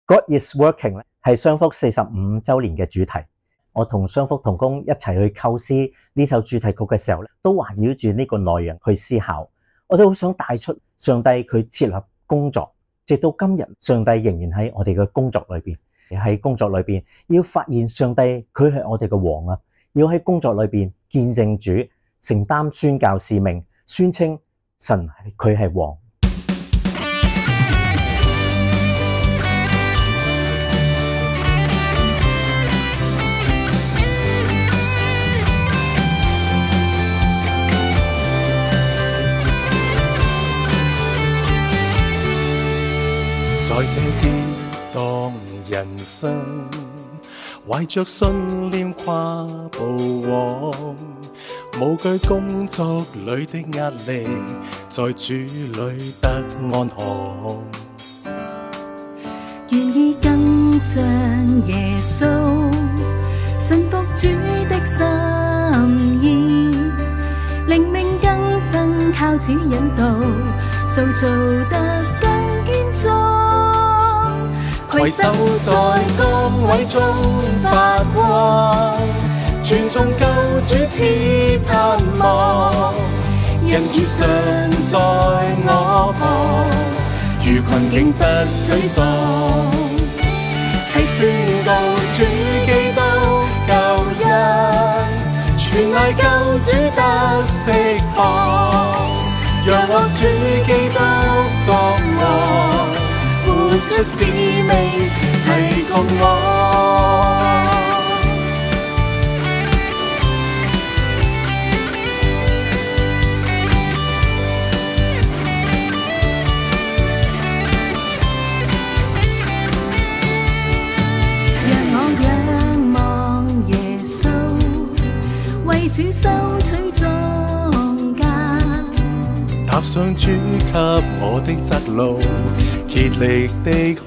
God is working 咧係商福45週年嘅主題。我同商福同工一齊去構思呢首主題曲嘅時候咧，都環繞住呢個內容去思考。我哋好想帶出上帝佢設立工作，直到今日，上帝仍然喺我哋嘅工作裏邊。喺工作裏邊要發現上帝佢係我哋嘅王啊！要喺工作裏邊見證主，承擔宣教使命，宣稱神佢係王。在這跌宕人生，懷着信念跨步往，無懼工作裏的壓力，在主裏得安康。願意跟像耶穌，信服主的心意，靈命更新靠主引導，塑造得更堅壯。攜手在崗位中發光，傳頌救主賜盼望，因主常在我旁，如困境不沮喪，齊宣告主基督救恩，全賴救主得釋放，讓我主基督作王，活出使命，齊共我。讓我仰望耶穌，為主收取莊稼，踏上主給我的窄路，竭力地去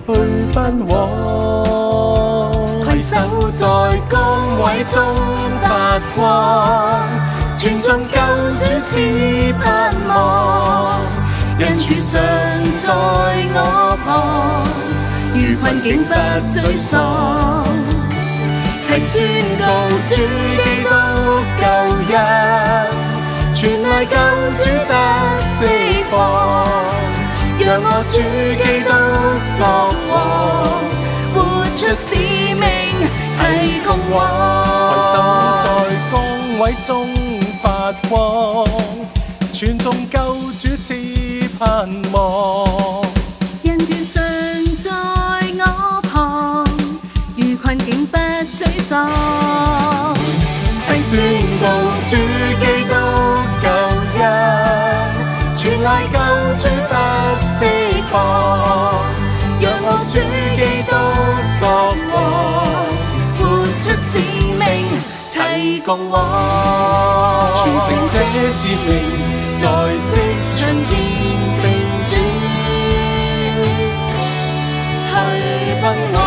奔往，攜手在崗位中發光，傳頌救主賜盼望，因主常在我旁，如困境不沮喪，齊宣告主基督救恩，全賴救主得釋放，讓我主基督作王，活出使命，齊共往。攜手在崗位中發光，傳頌救主賜盼望，因主常在我旁，如困境不沮喪，齊宣告主基督救恩，全賴救主得釋放，讓我主基督作王，活出使命，齊共往。傳承這使命，在職場見證主，去奔我。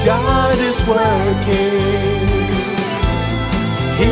God is working. He